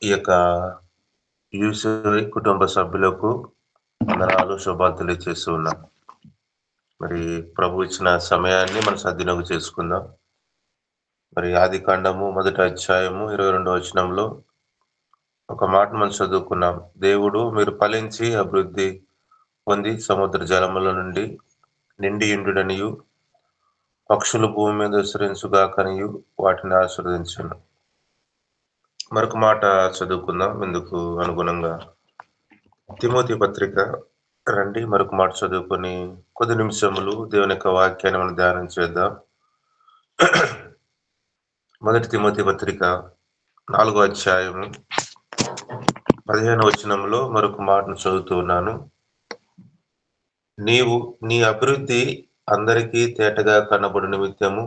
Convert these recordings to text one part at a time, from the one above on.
ఈ యొక్క యూసీ కుటుంబ సభ్యులకు వందనాలు, శుభాలు తెలియజేస్తూ ఉన్నాం. మరి ప్రభు ఇచ్చిన సమయాన్ని మనం సద్వినియోగం చేసుకుందాం. మరి ఆదికాండము 1వ అధ్యాయము 22వ వచనంలో ఒక మాటను మనం చదువుకున్నాం. దేవుడు మీరు ఫలించి అభివృద్ధి పొంది సముద్ర జలముల నుండి నిండి ఇండుడనియు పక్షులు భూమి మీద విస్తరించుగాకనియు వాటిని ఆశీర్వదించును. మరొక మాట చదువుకుందాం ఇందుకు అనుగుణంగా. తిమోతి పత్రిక రండి మరొక మాట చదువుకొని కొద్ది నిమిషములు దేవుని యొక్క వాక్యాన్ని మనం ధ్యానం చేద్దాం. 1 తిమోతి పత్రిక 4వ అధ్యాయము 15వ వచనంలో మరొక మాటను చదువుతూ ఉన్నాను. నీవు నీ అభివృద్ధి అందరికీ తేటగా కనబడు నిమిత్తము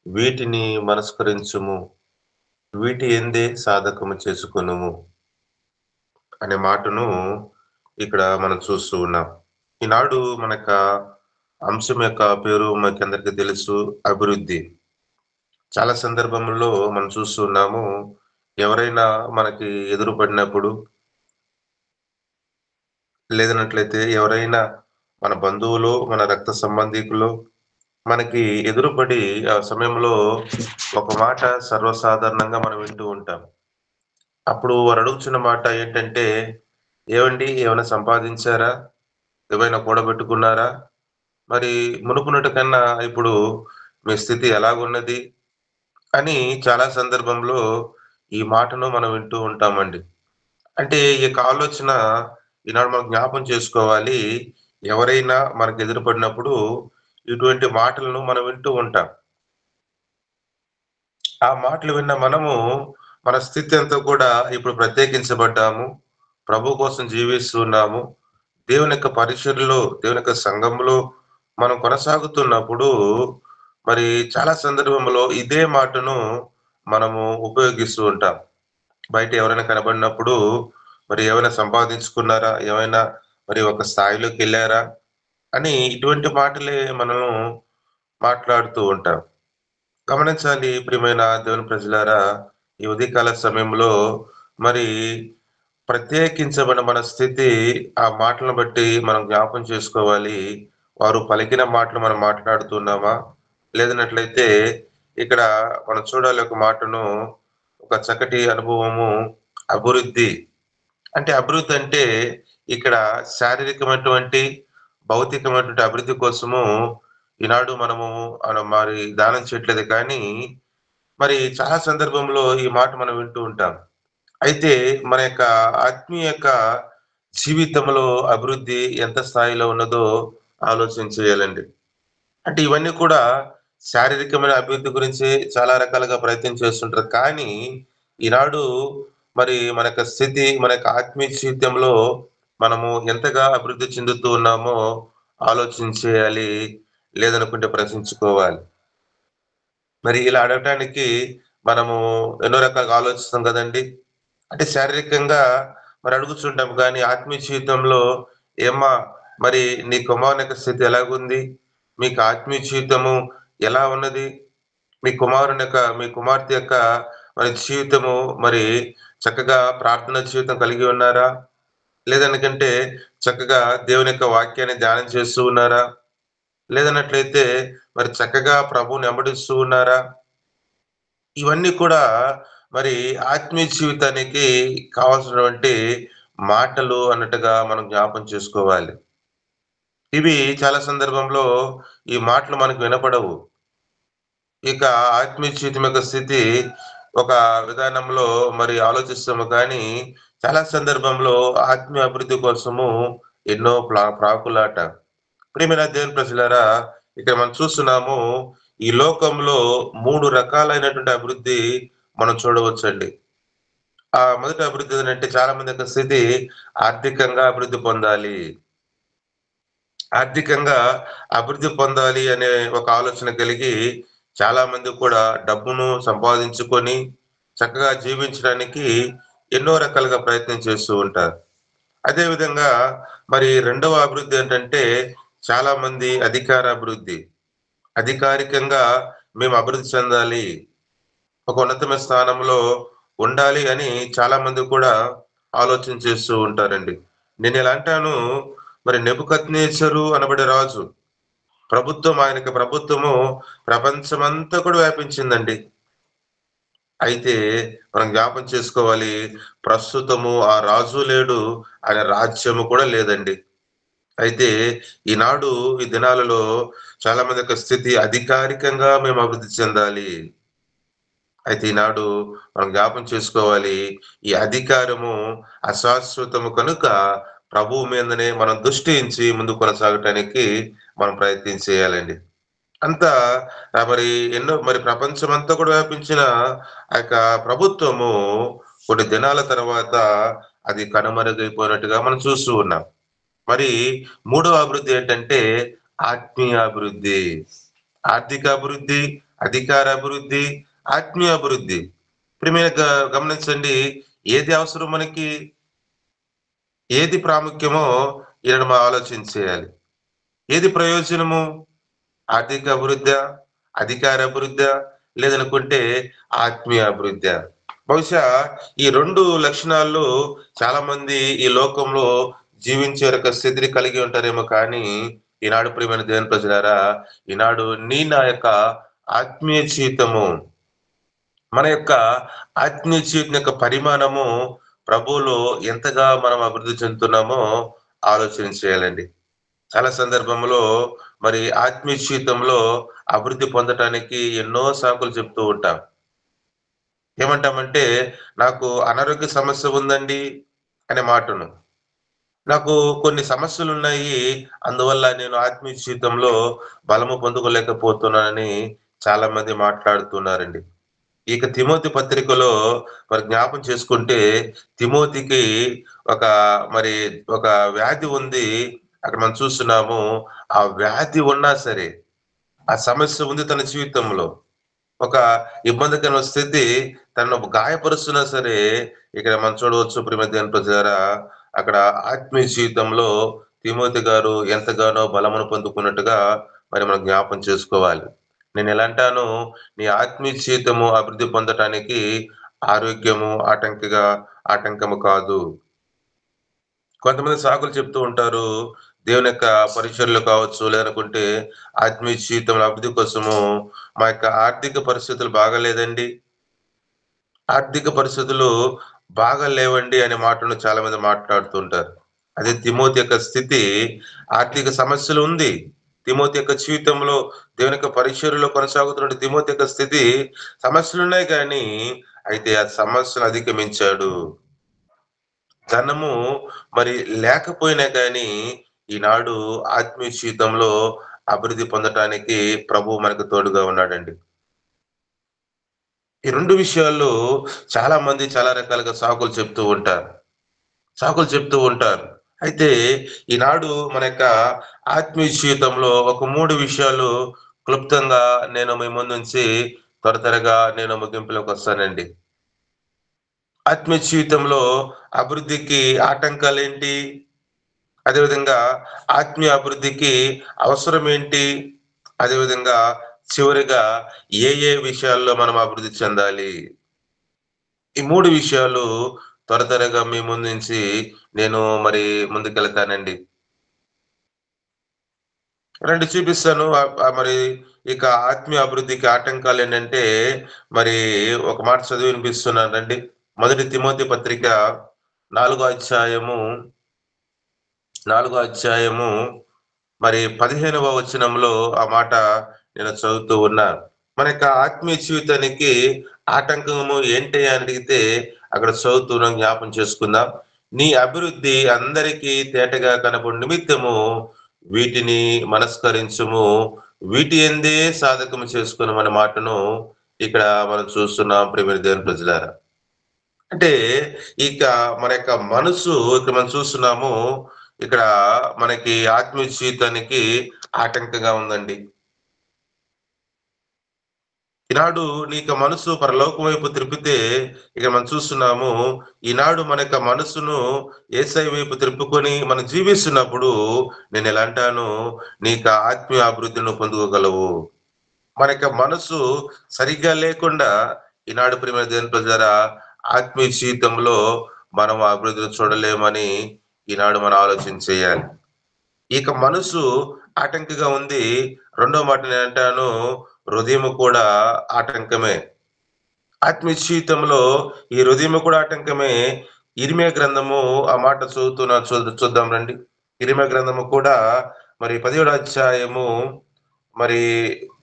వీటిని మనస్కరించుము, వీటి ఎందే సాధకము చేసుకొనుము అనే మాటను ఇక్కడ మనం చూస్తూ ఉన్నాం. ఈనాడు మనక అంశం యొక్క పేరు మనకందరికీ తెలుసు, అభివృద్ధి. చాలా సందర్భంలో మనం చూస్తున్నాము, ఎవరైనా మనకి ఎదురుపడినప్పుడు లేదన్నట్లయితే ఎవరైనా మన బంధువులు, మన రక్త సంబంధికులు మనకి ఎదురుపడి ఆ సమయంలో ఒక మాట సర్వసాధారణంగా మనం వింటూ ఉంటాం. అప్పుడు వారు అడుగుతున్న మాట ఏంటంటే, ఏవండి ఏమైనా సంపాదించారా? ఏమైనా కూడబెట్టుకున్నారా? మరి మునుపునటి కన్నా ఇప్పుడు మీ స్థితి ఎలాగున్నది? అని చాలా సందర్భంలో ఈ మాటను మనం వింటూ ఉంటామండి. అంటే ఈ యొక్క ఆలోచన ఈనాడు మనం జ్ఞాపం చేసుకోవాలి. ఎవరైనా మనకు ఎదురుపడినప్పుడు ఇటువంటి మాటలను మనం వింటూ ఉంటాం. ఆ మాటలు విన్న మనము మన స్థితి అంతా కూడా ఇప్పుడు ప్రత్యేకించబడ్డాము. ప్రభు కోసం జీవిస్తున్నాము. దేవుని యొక్క పరిచర్యలో, దేవుని యొక్క సంఘంలో మనం కొనసాగుతున్నప్పుడు మరి చాలా సందర్భంలో ఇదే మాటను మనము ఉపయోగిస్తూ ఉంటాం. బయట ఎవరైనా కనబడినప్పుడు మరి ఏమైనా సంపాదించుకున్నారా? ఏమైనా మరి ఒక స్థాయిలోకెళ్లారా? అని ఇటువంటి మాటలే మనము మాట్లాడుతూ ఉంటాం. గమనించాలి ప్రియమైన దేవుని ప్రజలారా, ఈ ఉదయకాల సమయంలో మరి ప్రత్యేకించబడిన మన స్థితి ఆ మాటలను బట్టి మనం జ్ఞాపం చేసుకోవాలి. వారు పలికిన మాటలు మనం మాట్లాడుతున్నామా? లేదన్నట్లయితే ఇక్కడ మనం చూడాలి ఒక మాటను, ఒక చక్కటి అనుభవము, అభివృద్ధి. అంటే అభివృద్ధి అంటే ఇక్కడ శారీరకమైనటువంటి, భౌతికమైనటువంటి అభివృద్ధి కోసము ఈనాడు మనము మరి దానం చేయట్లేదు కానీ, మరి చాలా సందర్భంలో ఈ మాట మనం వింటూ ఉంటాం. అయితే మన యొక్క ఆత్మీయ యొక్క జీవితంలో అభివృద్ధి ఎంత స్థాయిలో ఉన్నదో ఆలోచన చేయాలండి. అంటే ఇవన్నీ కూడా శారీరకమైన అభివృద్ధి గురించి చాలా రకాలుగా ప్రయత్నం చేస్తుంటారు. కానీ ఈనాడు మరి మన యొక్క స్థితి, మన యొక్క ఆత్మీయ జీవితంలో మనము ఎంతగా అభివృద్ధి చెందుతూ ఉన్నామో ఆలోచన చేయాలి. లేదనుకుంటే ప్రశ్నించుకోవాలి. మరి ఇలా అడగటానికి మనము ఎన్నో రకాలుగా ఆలోచిస్తాం కదండీ! అంటే శారీరకంగా మరి అడుగుతుంటాం కానీ, ఆత్మీయ జీవితంలో ఏమ్మా మరి నీ కుమారుని యొక్క స్థితి ఎలాగుంది? మీకు ఆత్మీయ జీవితము ఎలా ఉన్నది? మీ కుమార్తె యొక్క మరి జీవితము మరి చక్కగా ప్రార్థనా జీవితం కలిగి ఉన్నారా? లేదనకంటే చక్కగా దేవుని యొక్క వాక్యాన్ని ధ్యానం చేస్తూ ఉన్నారా? లేదన్నట్లయితే మరి చక్కగా ప్రభువుని వెంబడిస్తూ ఉన్నారా? ఇవన్నీ కూడా మరి ఆత్మీయ జీవితానికి కావాల్సినటువంటి మాటలు అన్నట్టుగా మనం జ్ఞాపం చేసుకోవాలి. ఇవి చాలా సందర్భంలో ఈ మాటలు మనకు వినపడవు. ఇక ఆత్మీయ జీవితం యొక్క స్థితి ఒక విధానంలో మరి ఆలోచిస్తాము కానీ, చాలా సందర్భంలో ఆత్మీయ అభివృద్ధి కోసము ఎన్నో ప్రాకులాట. ప్రియమైన దేవుని ప్రజలారా, ఇక్కడ మనం చూస్తున్నాము ఈ లోకంలో 3 రకాలైనటువంటి అభివృద్ధి మనం చూడవచ్చండి. మొదటి అభివృద్ధి ఏంటంటే చాలా మంది యొక్క స్థితి ఆర్థికంగా అభివృద్ధి పొందాలి. ఆర్థికంగా అభివృద్ధి పొందాలి అనే ఒక ఆలోచన కలిగి చాలా మంది కూడా డబ్బును సంపాదించుకొని చక్కగా జీవించడానికి ఎన్నో రకాలుగా ప్రయత్నం చేస్తూ ఉంటారు. అదే విధంగా మరి రెండవ అభివృద్ధి ఏంటంటే చాలా మంది అధికార అభివృద్ధి. అధికారికంగా మేము అభివృద్ధి చెందాలి. ఒక ఉన్నతమైన స్థానంలో ఉండాలి అని చాలా మంది కూడా ఆలోచన చేస్తూ ఉంటారండి. నేను ఇలా అంటాను, మరి నెబుకద్నెజరు అనబడే రాజు ఆయనకి ప్రభుత్వము ప్రపంచమంతా కూడా వ్యాపించిందండి. అయితే మనం జ్ఞాపం చేసుకోవాలి, ప్రస్తుతము ఆ రాజు లేడు, ఆయన రాజ్యము కూడా లేదండి. అయితే ఈనాడు ఈ దినాలలో చాలా మంది యొక్క స్థితి అధికారికంగా మేము అభివృద్ధి చెందాలి. అయితే ఈనాడు మనం జ్ఞాపం చేసుకోవాలి, ఈ అధికారము అశాశ్వతము కనుక ప్రభువు మీదనే మనం దృష్టి ఉంచి ముందుకు కొనసాగటానికి మనం ప్రయత్నం చేయాలండి. అంతా మరి ఎన్నో మరి ప్రపంచమంతా కూడా వ్యాపించిన ఆ యొక్క ప్రభుత్వము కొన్ని దినాల తర్వాత అది కనుమరుగైపోయినట్టుగా మనం చూస్తూ ఉన్నాం. మరి మూడవ అభివృద్ధి ఏంటంటే ఆత్మీయ అభివృద్ధి. ఆర్థిక అభివృద్ధి, అధికార అభివృద్ధి, ఆత్మీయ అభివృద్ధి. ప్రియమైన గమనించండి, ఏది అవసరం మనకి, ఏది ప్రాముఖ్యమో ఈనాడు మనం ఆలోచించేయాలి. ఏది ప్రయోజనము? ఆర్థిక అభివృద్ధా? అధికార అభివృద్ధా? లేదనుకుంటే ఆత్మీయ అభివృద్ధా? బహుశా ఈ 2 లక్షణాలు చాలా మంది ఈ లోకంలో జీవించే యొక్క స్థితిని కలిగి ఉంటారేమో కానీ, ఈనాడు ప్రియమైన దేవుని ప్రజలారా, ఈనాడు నా యొక్క ఆత్మీయ జీవితము, మన యొక్క ఆత్మీయ జీవితం యొక్క పరిమాణము ప్రభువులో ఎంతగా మనం అభివృద్ధి చెందుతున్నామో ఆలోచన చేయాలండి. చాలా సందర్భంలో మరి ఆత్మీయ జీవితంలో అభివృద్ధి పొందటానికి ఎన్నో సాకులు చెప్తూ ఉంటాం. ఏమంటామంటే, నాకు అనారోగ్య సమస్య ఉందండి అనే మాటను. నాకు కొన్ని సమస్యలున్నాయి. అందువల్ల నేను ఆత్మీయ జీవితంలో బలము పొందుకోలేకపోతున్నానని చాలా మంది మాట్లాడుతున్నారండి. ఇక తిమోతి పత్రికలో మరి జ్ఞాపం చేసుకుంటే, తిమోతికి ఒక మరి ఒక వ్యాధి ఉంది. అక్కడ మనం చూస్తున్నాము. ఆ వ్యాధి ఉన్నా సరే, ఆ సమస్య ఉంది తన జీవితంలో. ఒక ఇబ్బందికరమైన స్థితి తనను గాయపరుస్తున్నా సరే, ఇక్కడ మనం చూడవచ్చు ప్రియమైన దేవుని ప్రజలారా, అక్కడ ఆత్మీయ జీవితంలో తిమోతి గారు ఎంతగానో బలమును పొందుకున్నట్టుగా మరి మనం జ్ఞాపం చేసుకోవాలి. నేనెలా అంటాను, నీ ఆత్మీయ జీవితము అభివృద్ధి పొందటానికి ఆరోగ్యము ఆటంకము కాదు. కొంతమంది సాకులు చెప్తూ ఉంటారు. దేవుని యొక్క పరిచర్యలు కావచ్చు, లేదనుకుంటే ఆత్మీయ జీవితంలో అభివృద్ధి కోసము మా యొక్క ఆర్థిక పరిస్థితులు బాగాలేదండి. ఆర్థిక పరిస్థితులు బాగా లేవండి అనే మాటను చాలా మంది మాట్లాడుతూ ఉంటారు. అదే తిమోతి యొక్క స్థితి, ఆర్థిక సమస్యలు ఉంది. తిమోతి యొక్క జీవితంలో దేవుని యొక్క పరిచర్యలో కొనసాగుతున్న తిమోతి యొక్క స్థితి సమస్యలున్నాయి కానీ, అయితే ఆ సమస్యను అధిగమించాడు. ధనము మరి లేకపోయినా గానీ, ఈనాడు ఆత్మీయ జీవితంలో అభివృద్ధి పొందటానికి ప్రభువు మనకు తోడుగా ఉన్నాడండి. ఈ 2 విషయాల్లో చాలా మంది చాలా రకాలుగా సాకులు చెప్తూ ఉంటారు. అయితే ఈనాడు మన యొక్క ఆత్మీయ జీవితంలో ఒక 3 విషయాలు క్లుప్తంగా నేను మీ ముందుంచి త్వరగా నేను ముగింపులోకొస్తానండి. ఆత్మీయ జీవితంలో అభివృద్ధికి ఆటంకాలేంటి? అదేవిధంగా ఆత్మీయ అభివృద్ధికి అవసరమేంటి? అదేవిధంగా చివరిగా ఏ విషయాల్లో మనం అభివృద్ధి చెందాలి? ఈ 3 విషయాలు త్వరగా మీ ముందుంచి నేను మరి ముందుకెళ్తానండి. రండి చూపిస్తాను. మరి ఇక ఆత్మీయ అభివృద్ధికి ఆటంకాలేంటంటే, మరి ఒక మాట చదివి వినిపిస్తున్నానండి. మొదటి తిమోతి పత్రిక 4 అధ్యాయము 4 అధ్యాయము మరి 15వ వచనంలో ఆ మాట నేను చదువుతూ ఉన్నాను. మన యొక్క ఆత్మీయ జీవితానికి ఆటంకము ఏంటి అని అడిగితే అక్కడ చదువుతున్నాం, జ్ఞాపం చేసుకుందాం. నీ అభివృద్ధి అందరికీ తేటగా కనపడు నిమిత్తము వీటిని మనస్కరించుము, వీటి యందే సాధకము చేసుకున్నామనే మాటను ఇక్కడ మనం చూస్తున్నాం ప్రియమైన దేవుని ప్రజలారా. అంటే ఇక మన యొక్క మనసు ఇక్కడ మనం చూస్తున్నాము. ఇక్కడ మనకి ఆత్మీయ జీవితానికి ఆటంకంగా ఉందండి. ఈనాడు నీకు మనసు పరలోకం వైపు త్రిప్పితే ఇక మనం చూస్తున్నాము. ఈనాడు మన యొక్క మనసును యేసయ్య వైపు త్రిప్పుకొని మనం జీవిస్తున్నప్పుడు నేను ఎలా అంటాను, నీకు ఆత్మీయ అభివృద్ధిని పొందుకోగలవు. మన యొక్క మనసు సరిగ్గా లేకుండా ఈనాడు ప్రియమైన దేవుని ప్రజలారా, ఆత్మీయ జీవితంలో మనం అభివృద్ధిని చూడలేమని ఈనాడు మనం ఆలోచన చేయాలి. ఇక మనసు ఆటంకిగా ఉంది. రెండో మాట నేనంటాను, హృదయము కూడా ఆటంకమే. ఆత్మీయ జీవితంలో ఈ హృదయము కూడా ఆటంకమే. ఇరిమియా గ్రంథము ఆ మాట చూద్దాం రండి. ఇరిమియా గ్రంథము కూడా మరి 17వ అధ్యాయము మరి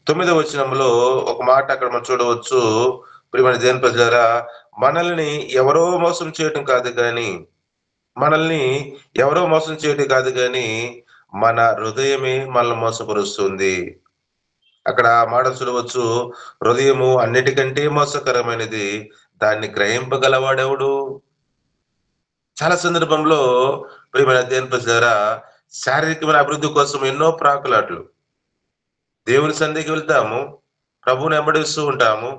9వ వచనంలో ఒక మాట అక్కడ మనం చూడవచ్చు. ప్రియమైన దేవుని ప్రజలారా, మనల్ని ఎవరో మోసం చేయటం కాదు గానీ, మనల్ని ఎవరో మోసం చేయటం కాదు గానీ, మన హృదయమే మనల్ని మోసపరుస్తుంది. అక్కడ ఆ మాట చూడవచ్చు. హృదయము అన్నిటికంటే మోసకరమైనది. దాన్ని గ్రహింపగలవాడెవడు? చాలా సందర్భంలో ప్రియమైన దేవుని ప్రజలారా, శారీరకమైన అభివృద్ధి కోసం ఎన్నో ప్రాకులాటలు. దేవుని సన్నిధికి వెళ్తాము. ప్రభువుని వెంబడిస్తూ ఉంటాము.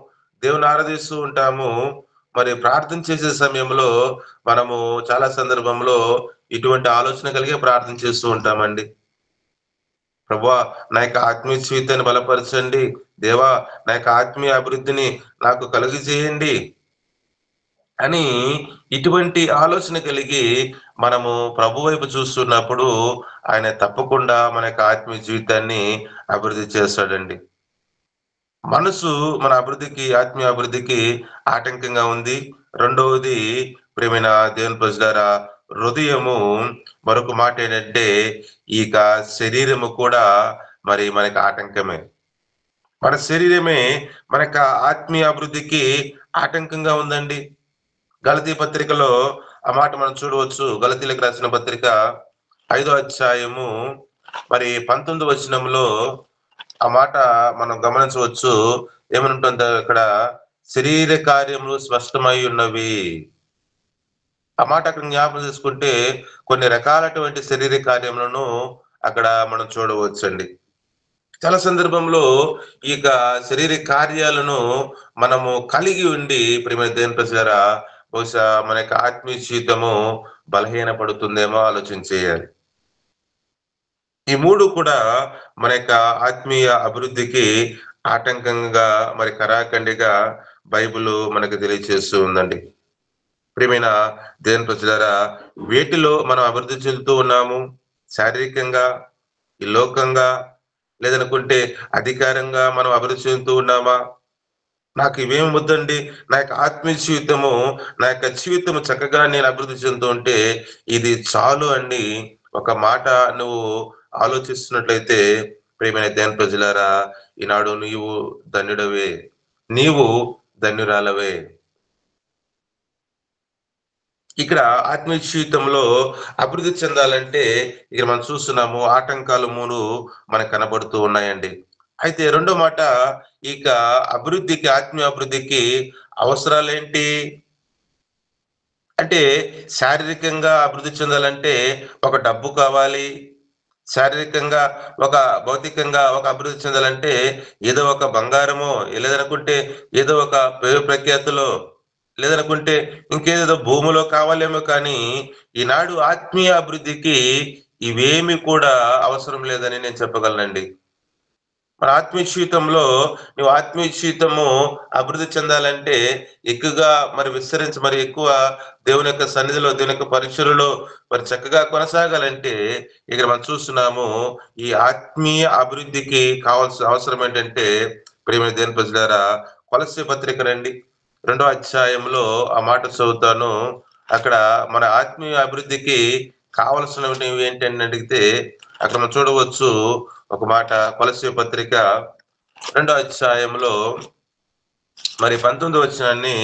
దేవుని ఆరాధిస్తూ ఉంటాము. మరి ప్రార్థన చేసే సమయంలో మనము చాలా సందర్భంలో ఇటువంటి ఆలోచన కలిగే ప్రార్థన చేస్తూ ఉంటామండి. ప్రభువా! నా యొక్క ఆత్మీయ జీవితాన్ని బలపరచండి. దేవా! నా యొక్క ఆత్మీయ అభివృద్ధిని నాకు కలుగజేయండి అని ఇటువంటి ఆలోచన కలిగి మనము ప్రభు వైపు చూస్తున్నప్పుడు ఆయన తప్పకుండా మన యొక్క ఆత్మీయ జీవితాన్ని అభివృద్ధి చేస్తాడండి. మనసు మన అభివృద్ధికి, ఆత్మీయ అభివృద్ధికి ఆటంకంగా ఉంది. రెండవది ప్రియమైన దేవుని ప్రజలారా, హృదయము మరొక మాట ఏంటంటే, ఇక శరీరము కూడా మరి మనకి ఆటంకమే. మన శరీరమే మన యొక్క ఆత్మీయ అభివృద్ధికి ఆటంకంగా ఉందండి. గలతీ పత్రికలో ఆ మాట మనం చూడవచ్చు. గలతీలకు రాసిన పత్రిక 5వ అధ్యాయము మరి 19వ వచనంలో ఆ మాట మనం గమనించవచ్చు. ఏమనుంటుందో అక్కడ, శరీర కార్యములు స్పష్టమై ఉన్నవి. ఆ మాట అక్కడ జ్ఞాపకం చేసుకుంటే కొన్ని రకాలటువంటి శరీర కార్యములను అక్కడ మనం చూడవచ్చండి. చాలా సందర్భంలో ఇక శరీర కార్యాలను మనము కలిగి ఉండి ప్రియమైన దేవుని ప్రజలారా, బహుశా మన యొక్క ఆత్మీయ జీవితము బలహీన పడుతుందేమో ఆలోచన చేయాలి. ఈ 3 కూడా మన యొక్క ఆత్మీయ అభివృద్ధికి ఆటంకంగా మరి కరాఖండిగా బైబిలు మనకు తెలియజేస్తూ ఉందండి. ప్రియమైన దేవుని ప్రజలారా, వేటిలో మనం అభివృద్ధి చెందుతూ ఉన్నాము? శారీరకంగా, ఈ లోకంగా, లేదనుకుంటే అధికారంగా మనం అభివృద్ధి చెందుతూ ఉన్నామా? నాకు ఇవేమి వద్దండి. నా యొక్క ఆత్మీయ జీవితము, నా యొక్క జీవితము చక్కగా నేను అభివృద్ధి చెందుతూ ఉంటే ఇది చాలు అని ఒక మాట నువ్వు ఆలోచిస్తున్నట్లయితే ప్రియమైన దేవుని ప్రజలారా, ఈనాడు నీవు ధన్యుడవే. నీవు ధన్యురాలవే. ఇక్కడ ఆత్మీయ జీవితంలో అభివృద్ధి చెందాలంటే ఇక్కడ మనం చూస్తున్నాము ఆటంకాలు 3 మనకు కనబడుతూ ఉన్నాయండి. అయితే రెండో మాట, ఇక అభివృద్ధికి, ఆత్మీయ అభివృద్ధికి అవసరాలేంటి? అంటే శారీరకంగా అభివృద్ధి చెందాలంటే ఒక డబ్బు కావాలి. శారీరకంగా, ఒక భౌతికంగా ఒక అభివృద్ధి చెందాలంటే ఏదో ఒక బంగారమో, లేదనుకుంటే ఏదో ఒక పేరు ప్రఖ్యాతులో, లేదనుకుంటే ఇంకేదో భూమిలో కావాలేమో కానీ, ఈనాడు ఆత్మీయ అభివృద్ధికి ఇవేమి కూడా అవసరం లేదని నేను చెప్పగలనండి. మన ఆత్మీయ జీవితంలో నువ్వు ఆత్మీయ జీవితము అభివృద్ధి చెందాలంటే ఎక్కువగా మరి విస్తరించి మరి ఎక్కువ దేవుని యొక్క సన్నిధిలో, దేవుని యొక్క పరిచర్యలో మరి చక్కగా కొనసాగాలంటే ఇక్కడ మనం చూస్తున్నాము. ఈ ఆత్మీయ అభివృద్ధికి కావాల్సిన అవసరం ఏంటంటే ప్రియమైన దేవుని ప్రజలారా, కొలస్సీ పత్రిక రండి 2వ అధ్యాయంలో ఆ మాట చదువుతాను. అక్కడ మన ఆత్మీయ అభివృద్ధికి కావలసినవి ఏంటని అడిగితే అక్కడ మనం చూడవచ్చు ఒక మాట. కొలస్సీ పత్రిక 2వ అధ్యాయంలో మరి 19వ వచనాన్ని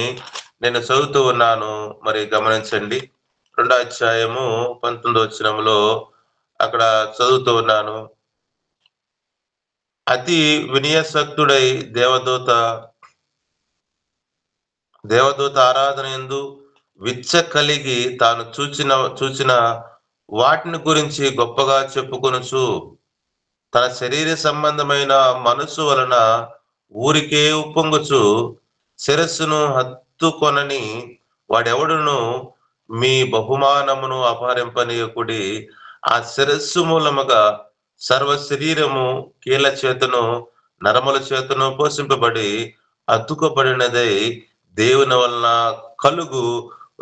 నేను చదువుతూ ఉన్నాను. మరి గమనించండి. 2వ అధ్యాయము 19వ వచనంలో అక్కడ చదువుతూ ఉన్నాను. అతి వినయాసక్తుడై దేవదూత ఆరాధన యందు విచ్చ కలిగి తాను చూచిన వాటిని గురించి గొప్పగా చెప్పుకొనుచు తన శరీర సంబంధమైన మనసు వలన ఊరికే ఉప్పొంగుచు శిరస్సును హత్తుకొనని వాడెవడును మీ బహుమానమును అపహరింపనీయకుడి. ఆ శిరస్సు మూలముగా సర్వ శరీరము కీళ్ళ చేతను నరముల చేతను పోషింపబడి అతుకబడినదై దేవుని వలన కలుగు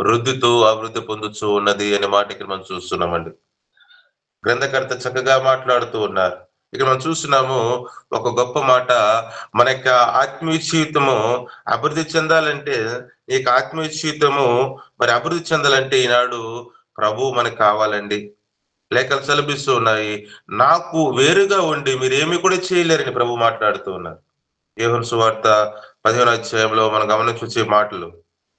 వృద్ధితో అభివృద్ధి పొందుతూ ఉన్నది అనే మాట ఇక్కడ మనం చూస్తున్నామండి. గ్రంథకర్త చక్కగా మాట్లాడుతూ ఉన్నారు. ఇక్కడ మనం చూస్తున్నాము ఒక గొప్ప మాట. మన యొక్క ఆత్మీయ జీవితము అభివృద్ధి చెందాలంటే, ఈ యొక్క ఆత్మీయ జీవితము మరి అభివృద్ధి చెందాలంటే ఈనాడు ప్రభువు మనకు కావాలండి. లేఖలు సెలవిస్తూ ఉన్నాయి. నాకు వేరుగా ఉండి మీరేమి కూడా చేయలేరని ప్రభు మాట్లాడుతూ ఉన్నారు. యోహాను సువార్త 15వ అధ్యాయంలో మనం గమనించొచ్చే మాటలు.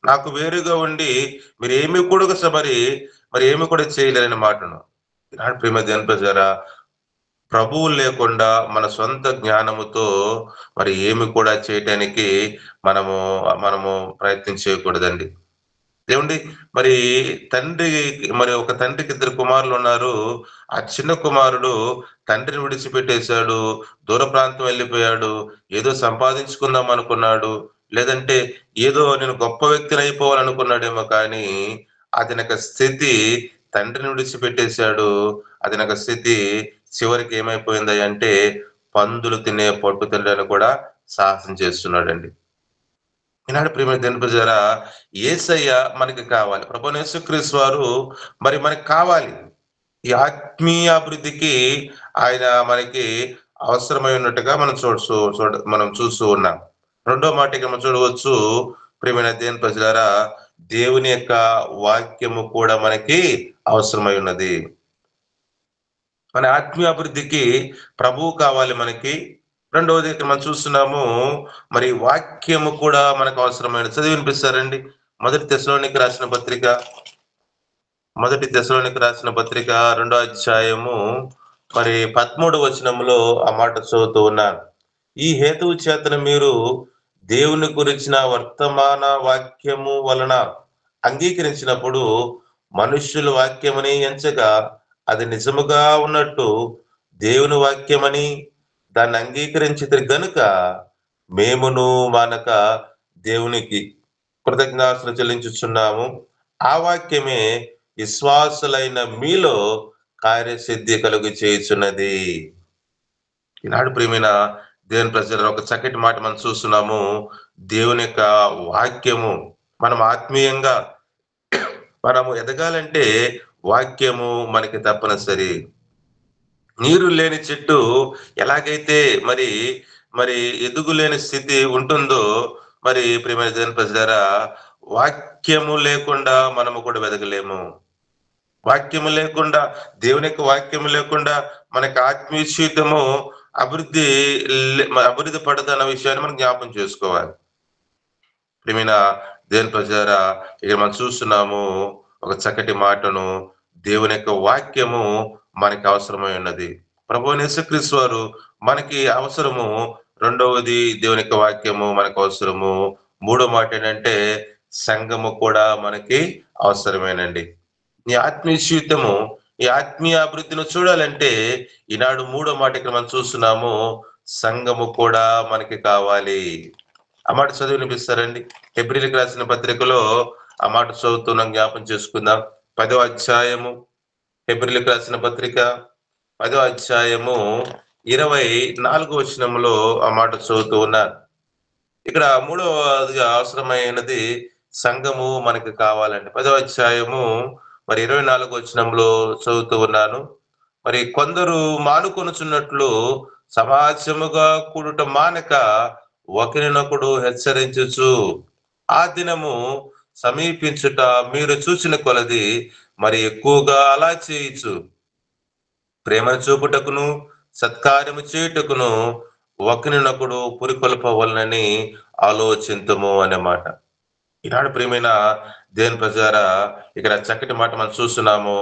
నాకు వేరుగా ఉండి మీరేమి కూడా మరి ఏమి కూడా చేయలేరని మాటను. ఈనాడు ప్రియమైన దేవుని ప్రజలారా, ప్రభువు లేకుండా మన సొంత జ్ఞానముతో మరి ఏమి కూడా చేయటానికి మనము మనము ప్రయత్నం చేయకూడదండి. ఏవండి, మరి తండ్రి మరి ఒక తండ్రికి ఇద్దరు కుమారులు ఉన్నారు. ఆ చిన్న కుమారుడు తండ్రిని విడిచిపెట్టేశాడు. దూర ప్రాంతం వెళ్ళిపోయాడు. ఏదో సంపాదించుకుందాం అనుకున్నాడు. లేదంటే ఏదో నేను గొప్ప వ్యక్తిని అయిపోవాలనుకున్నాడేమో కానీ అతని యొక్క స్థితి తండ్రిని విడిచిపెట్టేశాడు. అతని యొక్క స్థితి చివరికి ఏమైపోయింది అంటే పందులు తినే పట్టు తినడానికి కూడా సాహసం చేస్తున్నాడండి. ఈనాడు ప్రియమైన దేవుని ప్రజలారా, యేసయ్య మనకి కావాలి. ప్రభువైన యేసుక్రీస్తు వారు మరి మనకి కావాలి. ఈ ఆత్మీయ అభివృద్ధికి ఆయన మనకి అవసరమై ఉన్నట్టుగా మనం చూస్తూ ఉన్నాం. రెండో మాట ఇక మనం చూడవచ్చు. ప్రియమైన దేవుని ప్రజలారా, దేవుని యొక్క వాక్యము కూడా మనకి అవసరమై ఉన్నది. మన ఆత్మీయ అభివృద్ధికి ప్రభువు కావాలి మనకి. రెండవది ఇక్కడ మనం చూస్తున్నాము, మరి వాక్యము కూడా మనకు అవసరమైన. చదివి వినిపిస్తారండి. మొదటి తెస్సలోనికి రాసిన పత్రిక 2వ అధ్యాయము మరి 13వ వచనంలో ఆ మాట చదువుతూ ఉన్నాను. ఈ హేతువు చేతన మీరు దేవుని గురించిన వర్తమాన వాక్యము వలన అంగీకరించినప్పుడు మనుష్యుల వాక్యమని ఎంచగా అది నిజముగా ఉన్నట్టు దేవుని వాక్యమని దాన్ని అంగీకరించితే గనుక మేమును మానక దేవునికి కృతజ్ఞతలు చెల్లించుచున్నాము. ఆ వాక్యమే విశ్వాసులైన మీలో కార్యసిద్ధి కలుగు చేయుచున్నది. ఈనాడు ప్రియమైన దేవుని ప్రజలు ఒక చక్కటి మాట మనం చూస్తున్నాము. దేవుని యొక్క వాక్యము మనం ఆత్మీయంగా మనము ఎదగాలంటే వాక్యము మనకి తప్పనిసరి. నీరు లేని చెట్టు ఎలాగైతే మరి మరి ఎదుగులేని స్థితి ఉంటుందో, మరి ప్రియమైన దేవుని ప్రజలారా, వాక్యము లేకుండా మనము కూడా వెదగలేము. వాక్యము లేకుండా, దేవుని యొక్క వాక్యము లేకుండా మనకి ఆత్మీయ జీవితము అభివృద్ధి అభివృద్ధి పడదన్న విషయాన్ని మనం జ్ఞాపకం చేసుకోవాలి. ప్రియమైన దేవుని ప్రజలారా, ఇక మనం చూస్తున్నాము ఒక చక్కటి మాటను. దేవుని యొక్క వాక్యము మనకి అవసరమై ఉన్నది. ప్రభువైన యేసుక్రీస్తు వారు మనకి అవసరము. రెండవది దేవుని యొక్క వాక్యము మనకు అవసరము. మూడో మాట ఏంటంటే సంఘము కూడా మనకి అవసరమేనండి. ఈ ఆత్మీయ జీవితము, ఈ ఆత్మీయ అభివృద్ధిని చూడాలంటే ఈనాడు మూడో మాట ఇక్కడ మనం చూస్తున్నాము, సంఘము కూడా మనకి కావాలి. ఆ మాట చదివి వినిపిస్తారండి. హెబ్రీయులకు రాసిన పత్రికలో ఆ మాట చదువుతున్నాం, జ్ఞాపం చేసుకుందాం. 10వ అధ్యాయము, హెబ్రీయులకు రాసిన పత్రిక 10వ అధ్యాయము 24వ వచనంలో ఆ మాట చదువుతూ ఉన్నారు. ఇక్కడ మూడవదిగా అవసరమైనది సంఘము మనకి కావాలండి. 10వ అధ్యాయము మరి 24వ వచనంలో చదువుతూ ఉన్నాను. మరి కొందరు మానుకొనుచున్నట్లు సమాజముగా కూడుట మానక ఒకరినొకడు హెచ్చరించుచు ఆ దినము సమీపించుట మీరు చూసిన కొలది మరి ఎక్కువగా అలా చేయొచ్చు. ప్రేమ చూపుటకును సత్కార్యము చేయుటకును ఒకరినొకడు పురికొల్పవలనని ఆలోచింతుము అనే మాట. ఈనాడు ప్రియమైన దేవుని ప్రజలారా, ఇక్కడ చక్కటి మాట మనం చూస్తున్నాము.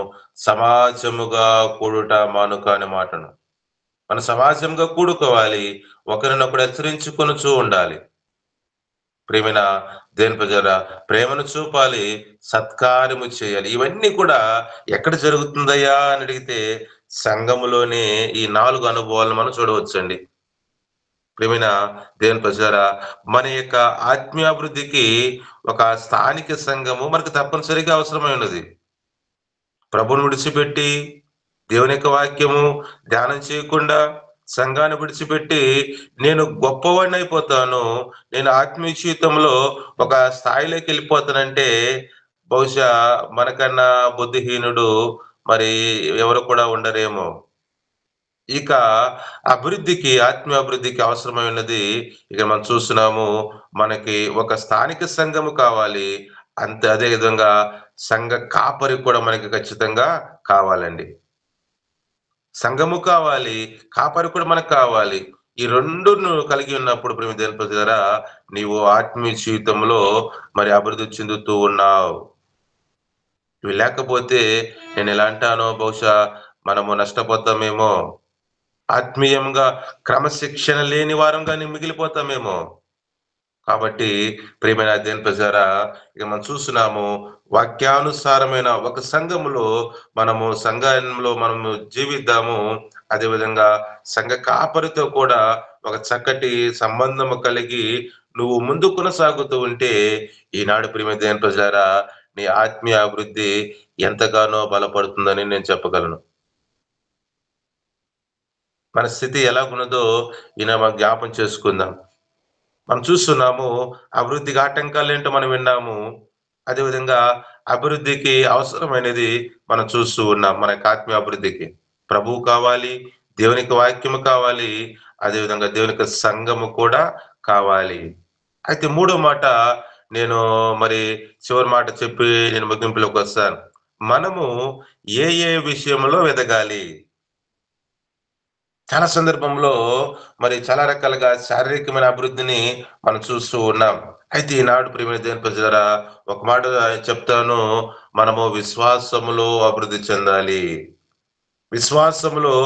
సమాజముగా కూడుట మానుక అనే మాటను. మన సమాజంగా కూడుకోవాలి, ఒకరినొకడు హెచ్చరించుకొనుచూ ఉండాలి. ప్రియమైన దేవుని ప్రజలారా, ప్రేమను చూపాలి, సత్కార్యము చేయాలి. ఇవన్నీ కూడా ఎక్కడ జరుగుతుందయ్యా అని అడిగితే సంఘములోనే ఈ 4 అనుభవాలను మనం చూడవచ్చండి. ప్రియమైన దేవుని ప్రజలారా, మన యొక్క ఆత్మీయాభివృద్ధికి ఒక స్థానిక సంఘము మనకు తప్పనిసరిగా అవసరమై ఉన్నది. ప్రభువును విడిచిపెట్టి దేవుని యొక్క వాక్యము ధ్యానం చేయకుండా సంఘాన్ని విడిచిపెట్టి నేను గొప్పవాడినయిపోతాను, నేను ఆత్మీయ జీవితంలో ఒక స్థాయిలోకెళ్ళిపోతానంటే, బహుశా మనకన్నా బుద్ధిహీనుడు మరి ఎవరు కూడా ఉండరేమో. ఇక ఆత్మీయ అభివృద్ధికి అవసరమై ఉన్నది. ఇక మనం చూస్తున్నాము. మనకి ఒక స్థానిక సంఘము కావాలి. అంతే అదే విధంగా సంఘ కాపరి కూడా మనకి ఖచ్చితంగా కావాలండి. సంఘము కావాలి. కాపరి కూడా మనకు కావాలి. ఈ 2 నువ్వు కలిగి ఉన్నప్పుడు ప్రియమైన దేవుని ప్రజలారా, నీవు ఆత్మీయ జీవితంలో మరి అభివృద్ధి చెందుతూ ఉన్నావు. ఇవి లేకపోతే నేనెలా అంటానో బహుశా మనము నష్టపోతామేమో. ఆత్మీయంగా క్రమశిక్షణ లేని వారంగానే మిగిలిపోతామేమో. కాబట్టి ప్రియమైన దేవుని ప్రజలారా, ఇక మనం చూస్తున్నాము. వాక్యానుసారమైన ఒక సంఘములో సంఘంలో మనము జీవిద్దాము. అదేవిధంగా సంఘ కాపరితో కూడా ఒక చక్కటి సంబంధము కలిగి నువ్వు ముందు కొనసాగుతూ ఉంటే, ఈనాడు ప్రియమైన దేవుని ప్రజలారా, నీ ఆత్మీయ అభివృద్ధి ఎంతగానో బలపడుతుందని నేను చెప్పగలను. మన స్థితి ఎలాగున్నదో మనం జ్ఞాపం చేసుకుందాం. మనం చూస్తున్నాము. అభివృద్ధికి ఆటంకాలేంటో మనం విన్నాము. అదేవిధంగా అభివృద్ధికి అవసరమైనది మనం చూస్తూ ఉన్నాం. మనకి ఆత్మీయ అభివృద్ధికి. ప్రభువు కావాలి, దేవునికి వాక్యము కావాలి, అదేవిధంగా దేవునికి సంఘము కూడా కావాలి. అయితే మూడో మాట నేను మరి చివరి మాట చెప్పి నేను ముగింపులోకొస్తాను. మనము ఏ ఏ విషయంలో ఎదగాలి? చాలా సందర్భంలో మరి చాలా రకాలుగా శారీరకమైన అభివృద్ధిని మనం చూస్తూ ఉన్నాం. అయితే ఈనాడు ప్రియమైన దేవుని ప్రజలారా, ఒక మాట చెప్తాను. మనము విశ్వాసములో అభివృద్ధి చెందాలి. విశ్వాసములో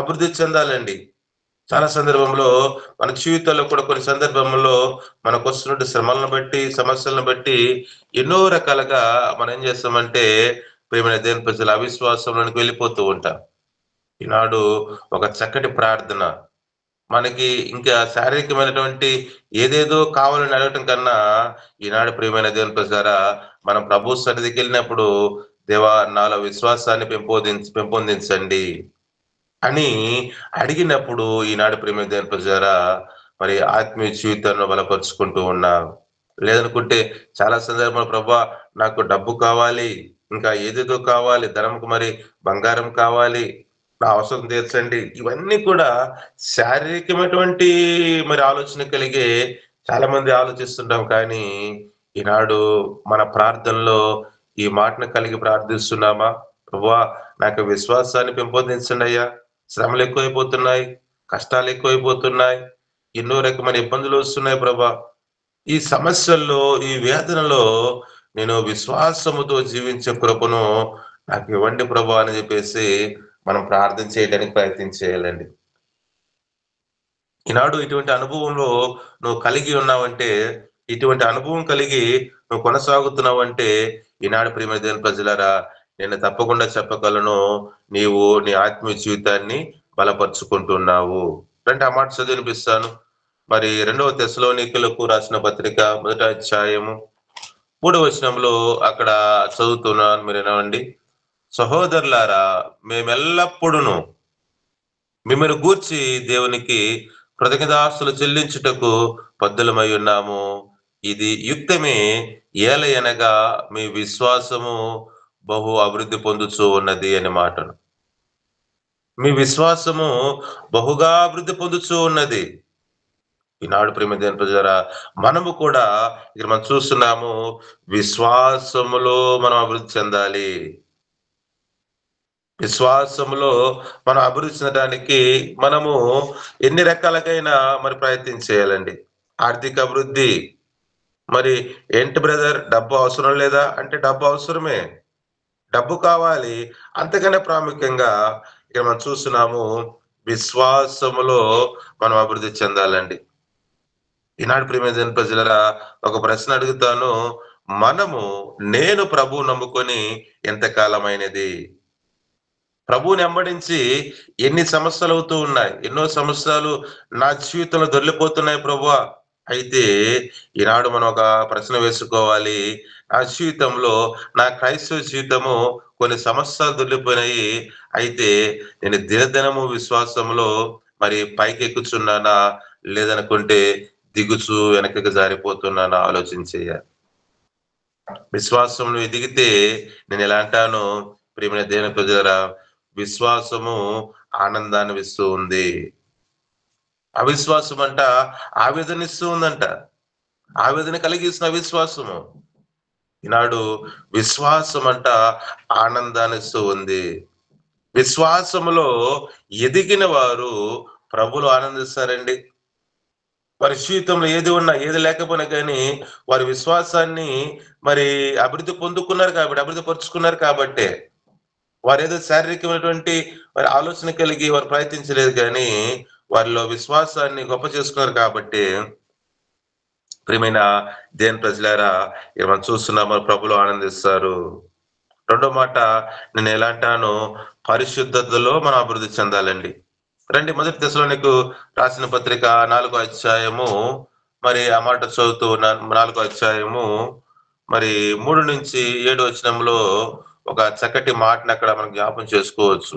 అభివృద్ధి చెందాలండి. చాలా సందర్భంలో మన జీవితాల్లో కూడా కొన్ని సందర్భంలో మనకొస్తున్నటువంటి శ్రమలను బట్టి, సమస్యలను బట్టి ఎన్నో రకాలుగా మనం ఏం చేస్తామంటే, ప్రియమైన దేవుని ప్రజలు అవిశ్వాసంలోనికి వెళ్ళిపోతూ ఉంటాం. ఈనాడు ఒక చక్కటి ప్రార్థన మనకి ఇంకా శారీరకమైనటువంటి ఏదేదో కావాలని అడగటం కన్నా, ఈనాడు ప్రియమైన దేవుని ప్రజలారా, మనం ప్రభు సన్నిధికెళ్ళినప్పుడు, "దేవా నాలో విశ్వాసాన్ని పెంపొందించండి" అని అడిగినప్పుడు, ఈనాడు ప్రియమైన దేవుని ప్రజలారా, మరి ఆత్మీయ జీవితాన్ని బలపరుచుకుంటూ ఉన్నాం. లేదనుకుంటే చాలా సందర్భంలో ప్రభా నాకు డబ్బు కావాలి, ఇంకా ఏదేదో కావాలి, ధనంకు మరి బంగారం కావాలి, నా అవసరం తీర్చండి. ఇవన్నీ కూడా శారీరకమైనటువంటి మరి ఆలోచన కలిగే చాలా మంది ఆలోచిస్తుంటాం కానీ, ఈనాడు మన ప్రార్థనలో ఈ మాటను కలిగి ప్రార్థిస్తున్నామా? ప్రభువా నాకు విశ్వాసాన్ని పెంపొందించండయ్యా. శ్రమలెక్కువైపోతున్నాయి, కష్టాలెక్కువైపోతున్నాయి, ఎన్నో రకమైన ఇబ్బందులొస్తున్నాయి ప్రభా. ఈ సమస్యల్లో, ఈ వేదనలో నేను విశ్వాసముతో జీవించే కృపను నాకివ్వండి ప్రభా అని జెప్పేసి మనం ప్రార్థన చేయడానికి ప్రయత్నం చేయాలండి. ఈనాడు ఇటువంటి అనుభవంలో నువ్వు కలిగి ఉన్నావంటే, ఇటువంటి అనుభవం కలిగి నువ్వు కొనసాగుతున్నావంటే, ఈనాడు ప్రియమైన దేవుని ప్రజలారా, నేను తప్పకుండా చెప్పగలను. నీవు నీ ఆత్మీయ జీవితాన్ని బలపరుచుకుంటున్నావు. రండి ఆ మాట చదివినిపిస్తాను. మరి 2వ తెస్సలోనికలకు రాసిన పత్రిక మొదటి అధ్యాయము 3వ వచనంలో అక్కడ చదువుతున్నాను మీరు వినండి. సహోదరులారా మేమెల్లప్పుడును మిమ్మల్ని గూర్చి దేవునికి కృతజ్ఞతాస్తులు చెల్లించుటకు బద్ధులమై ఉన్నాము. ఇది యుక్తమే. ఏలయనగా మీ విశ్వాసము బహు అభివృద్ధి పొందుచూ ఉన్నది అని మాటను. మీ విశ్వాసము బహుగా అభివృద్ధి పొందుచూ ఉన్నది. ఈనాడు ప్రియమైన దేవుని ప్రజలారా, మనము కూడా ఇక్కడ మనం చూస్తున్నాము. విశ్వాసములో మనం అభివృద్ధి చెందాలి. విశ్వాసములో మనం అభివృద్ధి చెందడానికి మనము ఎన్ని రకాలకైనా మరి ప్రయత్నం చేయాలండి. ఆర్థిక అభివృద్ధి, మరి ఏంటి బ్రదర్ డబ్బు అవసరం లేదా? అంటే డబ్బు అవసరమే. డబ్బు కావాలి. అంతకన్నా ప్రాముఖ్యంగా ఇక్కడ మనం చూస్తున్నాము. విశ్వాసములో మనం అభివృద్ధి చెందాలండి. ఈనాడు ప్రియమైన దేవుని ప్రజలారా, ఒక ప్రశ్న అడుగుతాను. మనము నేను ప్రభువు నమ్ముకొని ఎంత కాలమైనది? ప్రభువుని వెంబడించి ఎన్ని సంవత్సరాలవుతూ ఉన్నాయి. ఎన్నో సంవత్సరాలు నా జీవితంలో దొర్లిపోతున్నాయి ప్రభువా. అయితే ఈనాడు మనం ఒక ప్రశ్న వేసుకోవాలి. నా జీవితంలో, నా క్రైస్తవ జీవితము కొన్ని సంవత్సరాలు దొర్లిపోయినాయి. అయితే నేను దినదినము విశ్వాసంలో మరి పైకి ఎక్కుచున్నానా, లేదనుకుంటే దిగుచు వెనకకి జారిపోతున్నానా ఆలోచన చేయాలి. విశ్వాసంలో ఎదిగితే నేను ఎలా అంటాను, ప్రియమైన దేవుని ప్రజలారా, విశ్వాసము ఆనందాన్ని ఇస్తూ ఉంది. అవిశ్వాసం అంట ఆవేదన ఇస్తూ ఉందంట. ఆవేదన కలిగిస్తున్న అవిశ్వాసము. ఈనాడు విశ్వాసం అంట ఆనందాన్ని ఇస్తూ ఉంది. విశ్వాసములో ఎదిగిన వారు ప్రభువులో ఆనందిస్తారండి. వారి జీవితంలో ఏది ఉన్నా, ఏది లేకపోయినా కానీ వారి విశ్వాసాన్ని మరి అభివృద్ధి పరుచుకున్నారు కాబట్టే. వారేదో శారీరకమైనటువంటి వారి ఆలోచన కలిగి వారు ప్రయత్నించలేదు కానీ, వారిలో విశ్వాసాన్ని గొప్ప చేసుకున్నారు కాబట్టి, ప్రియమైన దేవుని ప్రజలారా, ఇక మనం చూస్తున్నాము ప్రభువులో ఆనందిస్తారు. రెండో మాట నేను ఎలా అంటాను, పరిశుద్ధతలో మనం అభివృద్ధి చెందాలండి. రండి, మొదటి దశలోనికు రాసిన పత్రిక 4వ అధ్యాయము, మరి ఆ మాట చదువుతూ ఉన్నాను. 4వ అధ్యాయము మరి 3-7 వచనంలో ఒక చక్కటి మాటను అక్కడ మనం జ్ఞాపం చేసుకోవచ్చు.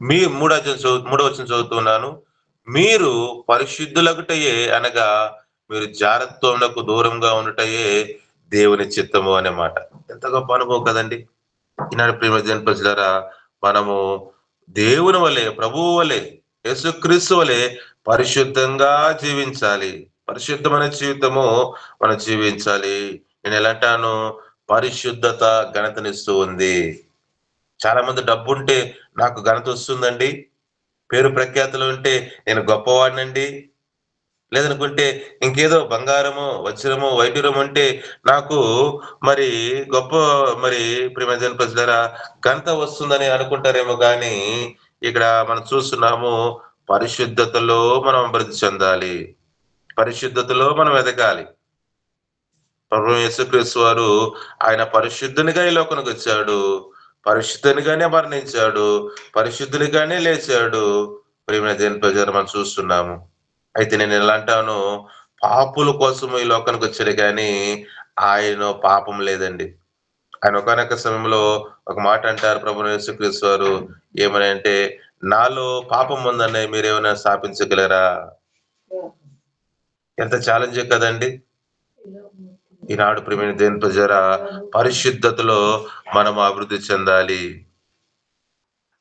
మీ మూడో వచనం చదువుతున్నాను. మీరు పరిశుద్ధులగుటయే అనగా మీరు జారత్వమునకు దూరంగా ఉండుటయే దేవుని చిత్తము అనే మాట. ఎంత గొప్ప అనుభవం కదండి. ఈనాడు ప్రియమైన దేవుని ప్రజలారా, మనము దేవుని వలె, ప్రభువు వలె, యేసుక్రీస్తు వలె పరిశుద్ధంగా జీవించాలి. పరిశుద్ధమైన జీవితము మనం జీవించాలి. నేను ఎలా అంటాను, పరిశుద్ధత ఘనతనిస్తూ ఉంది. చాలా మంది డబ్బుంటే నాకు ఘనత వస్తుందండి, పేరు ప్రఖ్యాతులు ఉంటే నేను గొప్పవాడినండి, లేదనుకుంటే ఇంకేదో బంగారము, వజ్రము, వైడూర్యం ఉంటే నాకు మరి గొప్ప మరి ప్రియమైన దేవుని ప్రజలారా ఘనత వస్తుందని అనుకుంటారేమో గాని, ఇక్కడ మనం చూస్తున్నాము పరిశుద్ధతలో మనం అభివృద్ధి చెందాలి. పరిశుద్ధతలో మనం ఎదగాలి. ప్రభువు యేసుక్రీస్తు వారు ఆయన పరిశుద్ధునిగా ఈ లోకానికి వచ్చాడు. పరిశుద్ధునిగానే మరణించాడు. పరిశుద్ధునిగానే లేచాడు. ప్రియమైన దేవుని ప్రజలారా మనం చూస్తున్నాము. అయితే నేను ఎలా అంటాను, పాపుల కోసం ఈ లోకానికి వచ్చాడు కానీ ఆయన పాపం లేదండి. ఆయన ఒకానొక సమయంలో ఒక మాట అంటారు ప్రభువు యేసుక్రీస్తు వారు, ఏమని అంటే, నాలో పాపం ఉందని మీరేమైనా స్థాపించగలరా? ఎంత ఛాలెంజ్ కదండి. ఈనాడు ప్రియమైన దేవుని ప్రజలారా, పరిశుద్ధతలో మనం అభివృద్ధి చెందాలి.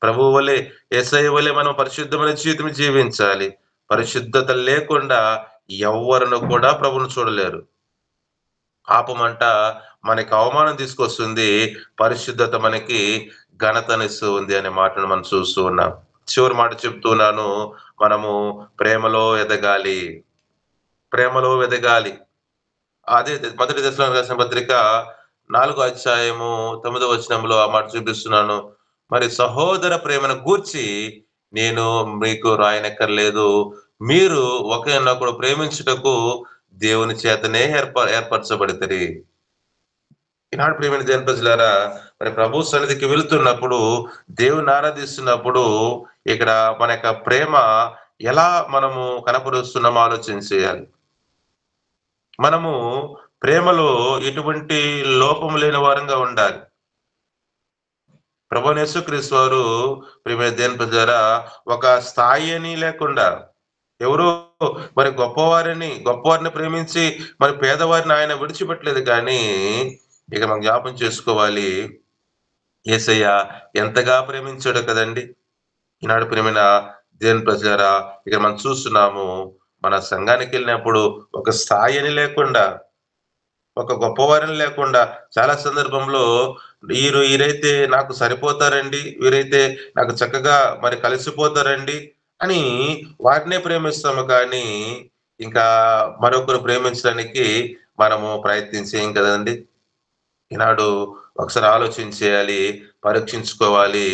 ప్రభువు వలె, యేసయ్య వలె మనం పరిశుద్ధమైన జీవితం జీవించాలి. పరిశుద్ధత లేకుండా ఎవ్వరును కూడా ప్రభువును చూడలేరు. పాపమంట మనకి అవమానం తీసుకొస్తుంది, పరిశుద్ధత మనకి ఘనతనిస్తూ ఉంది అనే మాటను మనం చూస్తూ ఉన్నాం. చివరి మాట చెప్తున్నాను, మనము ప్రేమలో ఎదగాలి. ప్రేమలో ఎదగాలి. అదే మొదటి దశలోనికి రాసిన పత్రిక 4వ అధ్యాయము 9వ వచనంలో ఆ మాట చూపిస్తున్నాను. మరి సహోదర ప్రేమను గూర్చి నేను మీకు రాయనక్కర్లేదు. మీరు ఒకరినొకడు ప్రేమించుటకు దేవుని చేతనే ఏర్పరచబడితిరి. ఈనాడు ప్రియమైన దేవుని ప్రజలారా, మరి ప్రభు సన్నిధికి వెళుతున్నప్పుడు, దేవుని ఆరాధిస్తున్నప్పుడు, ఇక్కడ మన యొక్క ప్రేమ ఎలా మనము కనపరుస్తున్నామో ఆలోచన చేయాలి. మనము ప్రేమలో ఎటువంటి లోపము లేని వారంగా ఉండాలి. ప్రభువైన యేసుక్రీస్తు వారు ప్రియమైన దేవుని ప్రజలారా ఒక స్థాయి అని లేకుండా, ఎవరో మరి గొప్పవారిని ప్రేమించి మరి పేదవారిని ఆయన విడిచిపెట్టలేదు కానీ, ఇక మనం జ్ఞాపం చేసుకోవాలి, యేసయ్య ఎంతగా ప్రేమించాడో కదండి. ఈనాడు ప్రియమైన దేవుని ప్రజలారా, ఇక మనం చూస్తున్నాము, మన సంఘానికి వెళ్ళినప్పుడు ఒక స్థాయి అని లేకుండా, ఒక గొప్పవారిని లేకుండా, చాలా సందర్భంలో వీరైతే నాకు సరిపోతారండి, వీరైతే నాకు చక్కగా మరి కలిసిపోతారండి అని వారినే ప్రేమిస్తాము కానీ, ఇంకా మరొకరు ప్రేమించడానికి మనము ప్రయత్నించేయం కదండి. ఈనాడు ఒకసారి ఆలోచన చేయాలి, పరీక్షించుకోవాలి.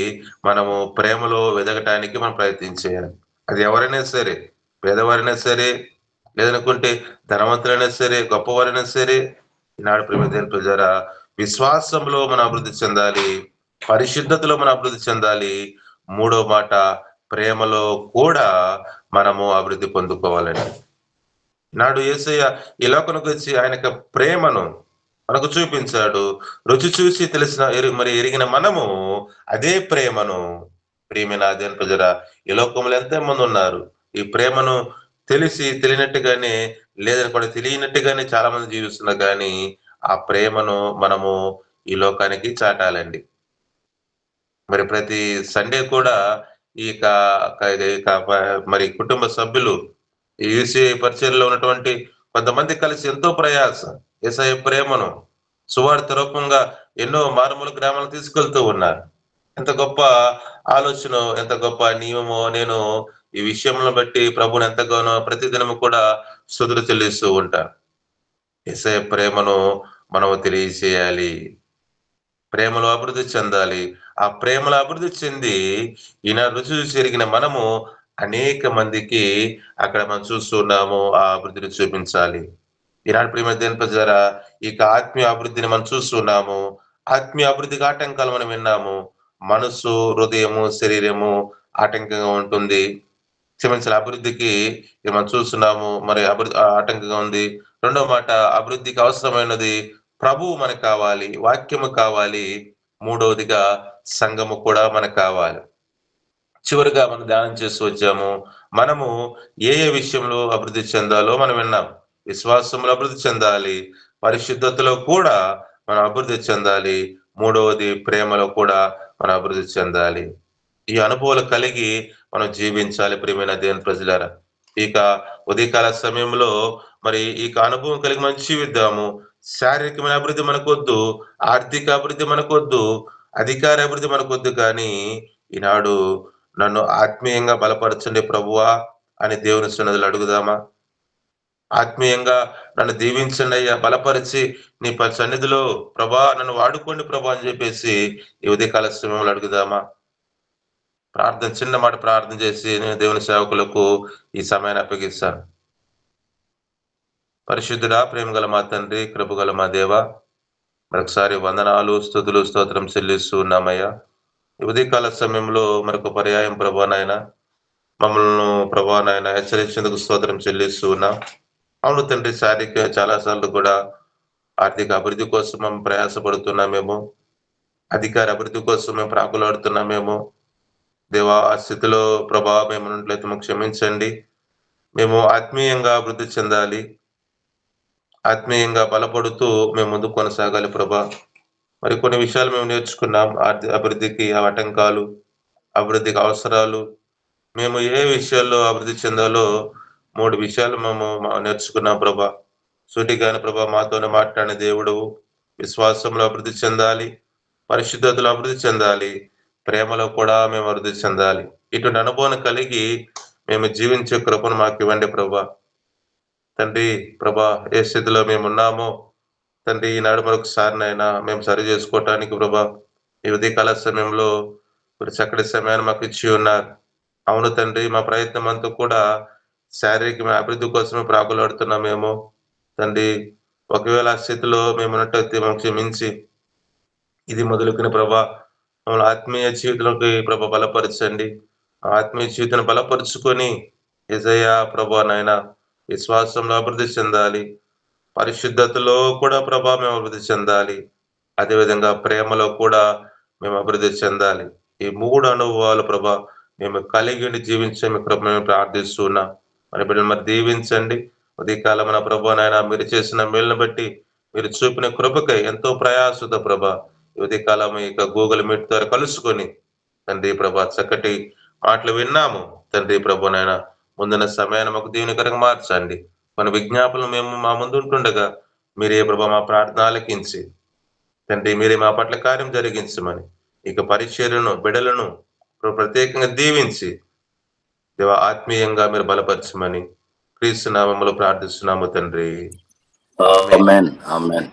మనము ప్రేమలో ఎదగటానికి మనం ప్రయత్నం చేయాలి. అది ఎవరైనా సరే, పేదవారైనా సరే, లేదనుకుంటే ధనవంతులైనా సరే, గొప్పవారైనా సరే. ఈనాడు ప్రియమైన దేవుని ప్రజలారా, విశ్వాసంలో మనం అభివృద్ధి చెందాలి. పరిశుద్ధతలో మనం అభివృద్ధి చెందాలి. మూడో మాట, ప్రేమలో కూడా మనము అభివృద్ధి పొందుకోవాలండి. నాడు యేసయ్య ఈ లోకానికి వచ్చి ఆయన యొక్క ప్రేమను మనకు చూపించాడు. రుచి చూసి ఎరిగిన మనము అదే ప్రేమను, ప్రియమైన దేవుని ప్రజలారా, ఈ లోకంలో ఎంతో మంది ఉన్నారు. ఈ ప్రేమను తెలిసి తెలియనట్టుగానే, లేదని కూడా తెలియనట్టుగానే చాలా మంది జీవిస్తున్నారు కానీ, ఆ ప్రేమను మనము ఈ లోకానికి చాటాలండి. మరి ప్రతి సండే కూడా ఈ క క ఇది క ప మరి కుటుంబ సభ్యులు ఈ యూసీఐ పరిచర్యలో ఉన్నటువంటి కొంతమంది కలిసి ఎంతో ప్రయాస యేసయ్య ప్రేమను సువార్త రూపంగా ఎన్నో మారుమూల గ్రామాలకు తీసుకెళ్తూ ఉన్నారు. ఎంత గొప్ప ఆలోచన, ఎంత గొప్ప నియమమో నేను ఈ విషయంలో బట్టి ప్రభువుని ఎంతగానో ప్రతిదినము కూడా స్తుతులు చెల్లిస్తూ ఉంటాను. యేసయ్య ప్రేమను మనము తెలియజేయాలి. ప్రేమలో అభివృద్ధి చెందాలి. ఆ ప్రేమలో అభివృద్ధి చెంది ఈనాడు రుచి చూసి ఎరిగిన మనము అనేక మందికి అక్కడ మనం చూస్తున్నాము ఆ అభివృద్ధిని చూపించాలి. ఈనాడు ప్రియమైన దేవుని ప్రజలారా, ఇక ఆత్మీయ అభివృద్ధిని మనం చూస్తున్నాము. ఆత్మీయ అభివృద్ధికి ఆటంకాలు మనం విన్నాము. మనస్సు, హృదయము, శరీరము ఆటంకంగా ఉంటుంది. క్షమించాలి, అభివృద్ధికి ఇది మనం చూస్తున్నాము. మరి ఆటంకంగా ఉంది. రెండో మాట, అభివృద్ధికి అవసరమైనది ప్రభువు మనకు కావాలి, వాక్యము కావాలి. మూడవదిగా సంఘము కూడా మనకు కావాలి. చివరిగా మనం ధ్యానం చేస్తూ వచ్చాము. మనము ఏ ఏ విషయంలో అభివృద్ధి చెందాలో మనం విన్నాం. విశ్వాసంలో అభివృద్ధి చెందాలి, పరిశుద్ధతలో కూడా మనం అభివృద్ధి చెందాలి. మూడవది ప్రేమలో కూడా మనం అభివృద్ధి చెందాలి. ఈ అనుభవాలు కలిగి మనం జీవించాలి ప్రియమైన దేవుని ప్రజలారా. ఇక ఉదయకాల సమయంలో మరి ఇక అనుభవం కలిగి మనం జీవిద్దాము. శారీరకమైన అభివృద్ధి మనకొద్దు, ఆర్థిక అభివృద్ధి మనకొద్దు, అధికార అభివృద్ధి మనకొద్దు, కానీ ఈనాడు నన్ను ఆత్మీయంగా బలపరచండి ప్రభువా అని దేవుని సన్నిధిలో అడుగుదామా? ఆత్మీయంగా నన్ను దీవించండి అయ్యా, బలపరిచి నీ సన్నిధిలో ప్రభా నన్ను వాడుకోండి ప్రభా అని చెప్పేసి ఈ ఉదయకాల సమయంలో అడుగుదామా? ప్రార్థన, చిన్న మాట ప్రార్థన చేసి నేను దేవుని సేవకులకు ఈ సమయాన్ని అప్పగిస్తాను. పరిశుద్ధుడా, ప్రేమగల మా తండ్రి, కృపగల మా దేవ, మరొకసారి వందనాలు, స్తుతులు, స్తోత్రం చెల్లిస్తూ ఉన్నామయ్యా. ఈ ఉదయకాల సమయంలో మరొక పర్యాయం ప్రభా నాయన మమ్మల్ని ప్రభా నాయన హెచ్చరించేందుకు స్తోత్రం చెల్లిస్తూ ఉన్నాం. అవును తండ్రి, శారీరక చాలా సార్లు కూడా ఆర్థిక అభివృద్ధి కోసం మేము ప్రయాసపడుతున్నామేమో, అధికార అభివృద్ధి కోసం మేము ప్రాకులాడుతున్నామేమో. దేవా, ఆ స్థితిలో ప్రభా మేము ఉన్నట్లయితే మాకు క్షమించండి. మేము ఆత్మీయంగా అభివృద్ధి చెందాలి, ఆత్మీయంగా బలపడుతూ మేము ముందుకు కొనసాగాలి ప్రభా. మరి కొన్ని విషయాలు మేము నేర్చుకున్నాం. అభివృద్ధికి ఆటంకాలు, అభివృద్ధికి అవసరాలు, మేము ఏ విషయాల్లో అభివృద్ధి చెందాలో 3 విషయాలు మేము నేర్చుకున్నాం ప్రభా. సూటిగానే ప్రభా మాతోనే మాట్లాడిన దేవుడవు. విశ్వాసంలో అభివృద్ధి చెందాలి, పరిశుద్ధతలో అభివృద్ధి చెందాలి, ప్రేమలో కూడా మేము అభివృద్ధి చెందాలి. ఇటువంటి అనుభవం కలిగి మేము జీవించే కృపను మాకు ఇవ్వండి ప్రభా. తండ్రి ప్రభా, ఏ స్థితిలో మేము ఉన్నామో తండ్రి ఈనాడు మరొకసారినైనా మేము సరి చేసుకోవటానికి ప్రభా ఈ ఉదయకాల సమయంలో మీరు చక్కటి సమయాన్ని మాకు ఇచ్చి ఉన్నారు. అవును తండ్రి, మా ప్రయత్నం అంతా కూడా శారీరక అభివృద్ధి కోసమే ప్రాకులాడుతున్నామేమో తండ్రి. ఒకవేళ ఆ స్థితిలో మేము ఉన్నట్టయితే మేము క్షమించి ఇది మొదలుకుని ప్రభా మమ్మల్ని ఆత్మీయ జీవితంలోకి ప్రభా బలపరచండి. ఆత్మీయ జీవితాన్ని బలపరుచుకొని యేసయ్యా ప్రభా నాయన విశ్వాసంలో అభివృద్ధి చెందాలి, పరిశుద్ధతలో కూడా ప్రభా మేము అభివృద్ధి చెందాలి, అదేవిధంగా ప్రేమలో కూడా మేము అభివృద్ధి చెందాలి. ఈ 3 అనుభవాలు ప్రభా మేము కలిగి జీవించే మీ కృప మేము ప్రార్థిస్తున్నాం. మరి బిడ్డలు మరి దీవించండి. ఉదయకాలం మన ప్రభా నాయన మీరు చేసిన మేలును బట్టి, మీరు చూపిన కృపకై ఎంతో ప్రయాసతో ప్రభా ఈ ఉదయకాలం ఇక గూగుల్ మీట్ ద్వారా కలుసుకొని తండ్రి ప్రభా చక్కటి మాటలు విన్నాము తండ్రి ప్రభా నాయన. ముందున్న సమయాన్ని మాకు దీవెనకరంగా మార్చండి. కొన్ని విజ్ఞాపనలు మేము మా ముందు ఉంటుండగా మీరే ప్రభా మా ప్రార్థన ఆలకించి తండ్రి మీరే మా పట్ల కార్యం జరిగించమని, ఇక పరిచర్యను బిడ్డలను ప్రత్యేకంగా దీవించి దేవ ఆత్మీయంగా మీరు బలపరచమని క్రీస్తు నామములో ప్రార్థిస్తున్నాము తండ్రి. ఆమేన్. ఆమేన్.